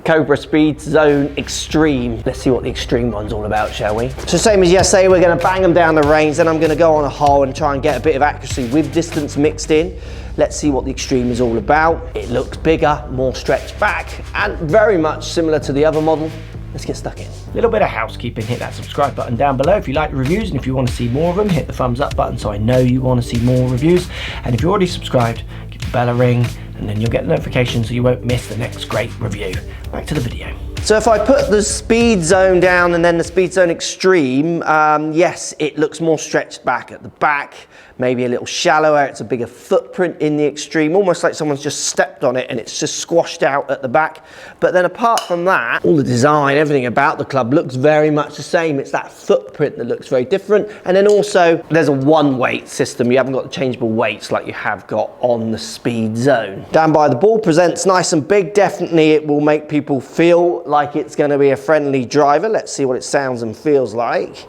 Cobra Speedzone Xtreme. Let's see what the Xtreme one's all about, shall we? So same as yesterday, we're going to bang them down the range, then I'm going to go on a hole and try and get a bit of accuracy with distance mixed in. Let's see what the Xtreme is all about. It looks bigger, more stretched back, and very much similar to the other model. Let's get stuck in. A little bit of housekeeping, hit that subscribe button down below if you like the reviews, and if you want to see more of them, hit the thumbs up button so I know you want to see more reviews. And if you're already subscribed, give the bell a ring, and then you'll get the notification so you won't miss the next great review. Back to the video. So if I put the Speedzone down and then the Speedzone Xtreme, yes, it looks more stretched back at the back, maybe a little shallower. It's a bigger footprint in the Xtreme, almost like someone's just stepped on it and it's just squashed out at the back. But then apart from that, all the design, everything about the club looks very much the same. It's that footprint that looks very different. And then also there's a one weight system. You haven't got the changeable weights like you have got on the Speedzone. Down by the ball presents nice and big. Definitely it will make people feel like it's going to be a friendly driver. Let's see what it sounds and feels like.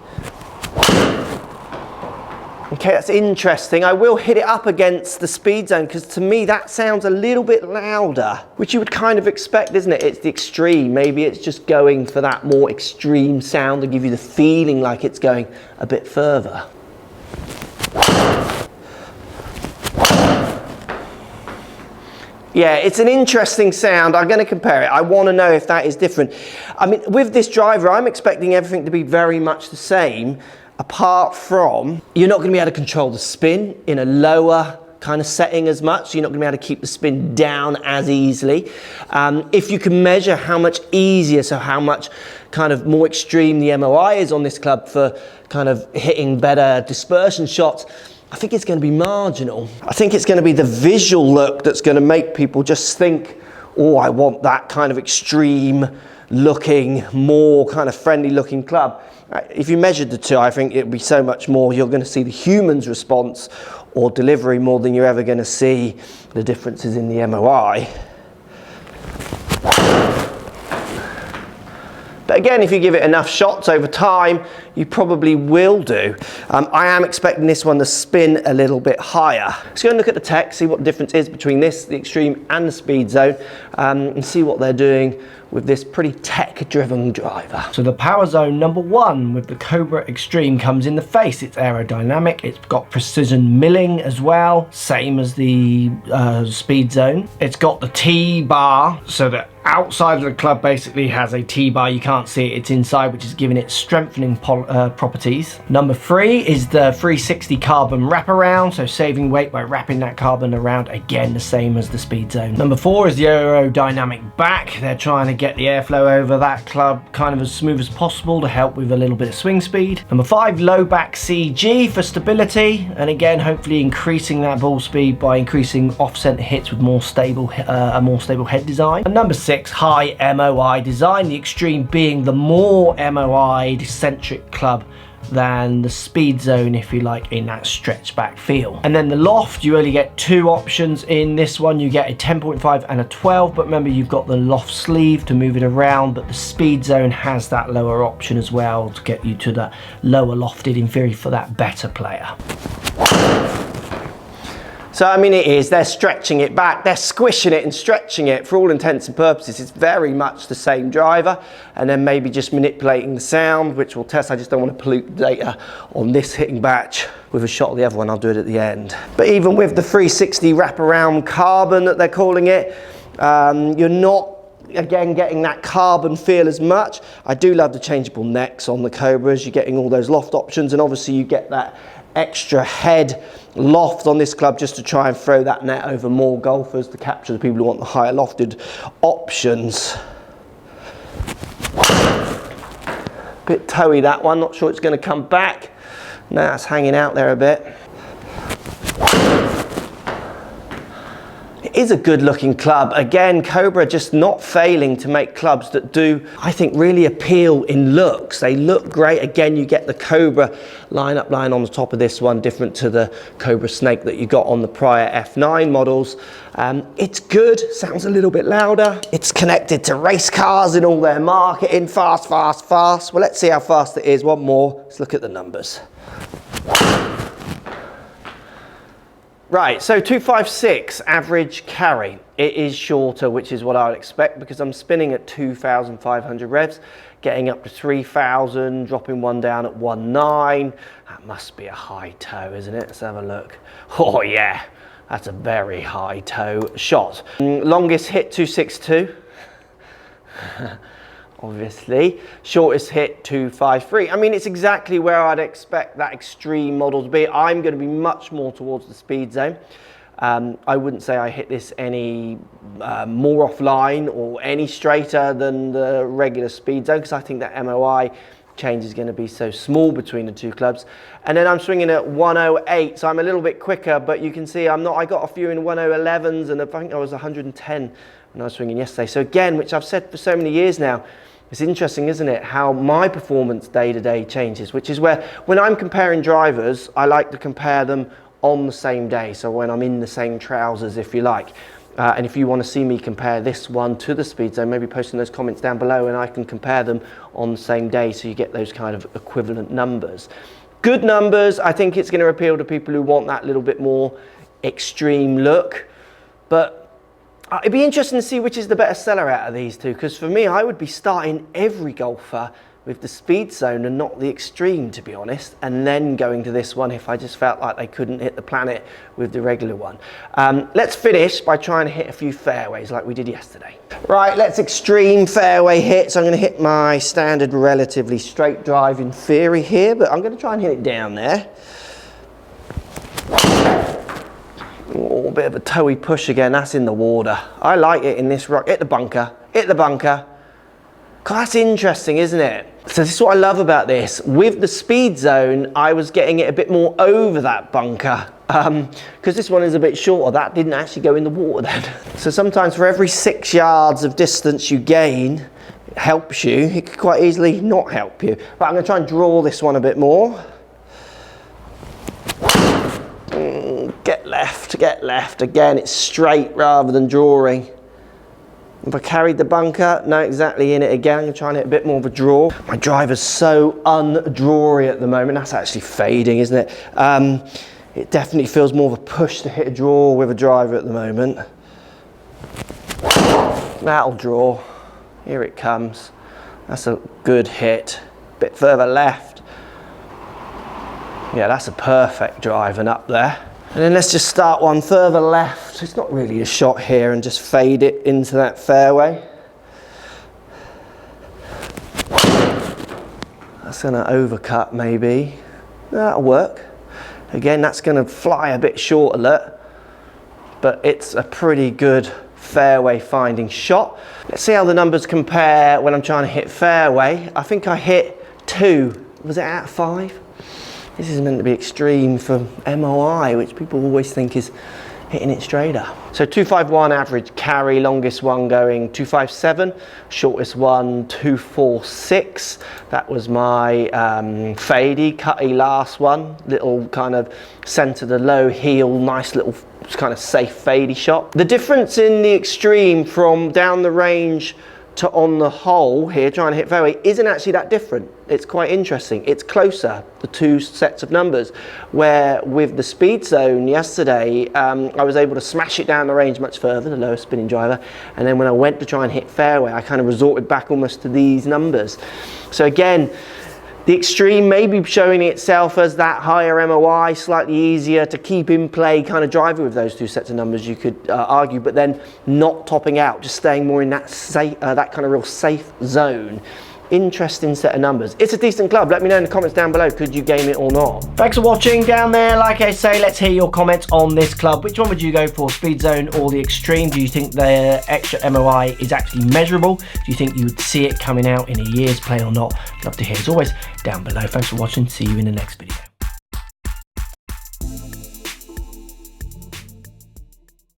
Okay, that's interesting. I will hit it up against the Speedzone because to me that sounds a little bit louder, which you would kind of expect, isn't it? It's the Xtreme. Maybe it's just going for that more extreme sound to give you the feeling like it's going a bit further. Yeah, it's an interesting sound. I'm going to compare it. I want to know if that is different. I mean, with this driver, I'm expecting everything to be very much the same, apart from you're not going to be able to control the spin in a lower kind of setting as much. So you're not going to be able to keep the spin down as easily. If you can measure how much easier, so how much kind of more extreme the MOI is on this club for kind of hitting better dispersion shots, I think it's going to be marginal. I think it's going to be the visual look that's going to make people just think, oh, I want that kind of extreme looking, more kind of friendly looking club. If you measured the two, I think it would be so much more. You're going to see the human's response or delivery more than you're ever going to see the differences in the MOI. But again, if you give it enough shots over time, you probably will do. I am expecting this one to spin a little bit higher. Let's go and look at the tech, see what the difference is between this, the Xtreme and the Speedzone, and see what they're doing with this pretty tech-driven driver. So the power zone number 1 with the Cobra Xtreme comes in the face. It's aerodynamic, it's got precision milling as well, same as the Speedzone. It's got the T-bar, so that outside of the club basically has a T-bar. You can't see it, it's inside, which is giving it strengthening properties. Number 3 is the 360 carbon wraparound, so saving weight by wrapping that carbon around, again the same as the Speedzone. Number 4 is the aerodynamic back. They're trying to get the airflow over that club kind of as smooth as possible to help with a little bit of swing speed. Number 5, low back CG for stability, and again hopefully increasing that ball speed by increasing off-center hits with more stable, a more stable head design. And number 6, high MOI design, the Xtreme being the more MOI centric club than the Speedzone, if you like, in that stretch back feel. And then the loft, you only get 2 options in this one. You get a 10.5 and a 12, but remember you've got the loft sleeve to move it around, but the Speedzone has that lower option as well to get you to the lower lofted in theory for that better player. So I mean they're stretching it back, they're squishing it and stretching it. For all intents and purposes, it's very much the same driver, and then maybe just manipulating the sound, which we'll test. I just don't want to pollute the data on this hitting batch with a shot of the other one. I'll do it at the end. But even with the 360 wraparound carbon that they're calling it, you're not again getting that carbon feel as much. I do love the changeable necks on the Cobras. You're getting all those loft options, and obviously you get that extra head loft on this club just to try and throw that net over more golfers to capture the people who want the higher lofted options. Bit toey that one, not sure it's going to come back. Now it's hanging out there a bit. It is a good looking club. Again, Cobra just not failing to make clubs that do, I think, really appeal in looks. They look great. Again, you get the Cobra line-up line on the top of this one, different to the Cobra Snake that you got on the prior F9 models. It's good, sounds a little bit louder. It's connected to race cars in all their marketing, fast, fast, fast. Well, let's see how fast it is. One more, let's look at the numbers. Right, so 256 average carry. It is shorter, which is what I would expect because I'm spinning at 2,500 revs, getting up to 3,000, dropping one down at 1.9. That must be a high toe, isn't it? Let's have a look. Oh yeah, that's a very high toe shot. Longest hit 262. Obviously. Shortest hit 253. I mean, it's exactly where I'd expect that extreme model to be. I'm going to be much more towards the speed zone. I wouldn't say I hit this any more offline or any straighter than the regular speed zone because I think that MOI change is going to be so small between the two clubs. And then I'm swinging at 108, so I'm a little bit quicker, but you can see I got a few in 111s and I think I was 110 when I was swinging yesterday. So again, which I've said for so many years now, it's interesting, isn't it, how my performance day to day changes, which is where when I'm comparing drivers, I like to compare them on the same day. So when I'm in the same trousers, if you like. And if you want to see me compare this one to the speed zone, maybe post in those comments down below and I can compare them on the same day so you get those kind of equivalent numbers. Good numbers. I think it's going to appeal to people who want that little bit more extreme look. But it'd be interesting to see which is the better seller out of these two, because for me, I would be starting every golfer with the speed zone and not the extreme, to be honest, and then going to this one if I just felt like they couldn't hit the planet with the regular one. Let's finish by trying to hit a few fairways like we did yesterday. Right, let's extreme fairway hits. I'm going to hit my standard relatively straight drive in theory here, but I'm going to try and hit it down there. Oh, a bit of a toey push again, that's in the water. I like it in this rock. Hit the bunker, hit the bunker. God, that's interesting, isn't it? So this is what I love about this. With the speed zone, I was getting it a bit more over that bunker because this one is a bit shorter. That didn't actually go in the water then. So sometimes for every 6 yards of distance you gain, it helps you. It could quite easily not help you. But I'm going to try and draw this one a bit more. Get left, get left. Again, it's straight rather than drawing. If I carried the bunker, no, exactly in it again. I'm trying to hit a bit more of a draw. My driver's so undrawy at the moment. That's actually fading, isn't it? It definitely feels more of a push to hit a draw with a driver at the moment. That'll draw. Here it comes. That's a good hit. Bit further left. Yeah, that's a perfect drive and up there. And then let's just start one further left. It's not really a shot here and just fade it into that fairway. That's gonna overcut maybe. That'll work. Again, that's gonna fly a bit short alert, but it's a pretty good fairway finding shot. Let's see how the numbers compare when I'm trying to hit fairway. I think I hit 2. Was it out of 5? This is meant to be extreme for MOI, which people always think is hitting it straighter. So 251 average carry, longest one going 257, shortest one 246. That was my fadey, cutty last one. Little kind of centre to low heel, nice little kind of safe fadey shot. The difference in the extreme from down the range to on the hole here, trying to hit fairway, isn't actually that different. It's quite interesting. It's closer, the two sets of numbers, where with the speed zone yesterday, I was able to smash it down the range much further, the lower spinning driver, and then when I went to try and hit fairway, I kind of resorted back almost to these numbers. So again, the extreme may be showing itself as that higher MOI, slightly easier to keep in play kind of driver with those two sets of numbers, you could argue, but then not topping out, just staying more in that safe, that kind of real safe zone. Interesting set of numbers. It's a decent club. Let me know in the comments down below, could you game it or not? Thanks for watching down there. Like I say, let's hear your comments on this club. Which one would you go for, speed zone or the extreme? Do you think the extra MOI is actually measurable? Do you think you would see it coming out in a year's play or not? Love to hear as always down below. Thanks for watching. See you in the next video.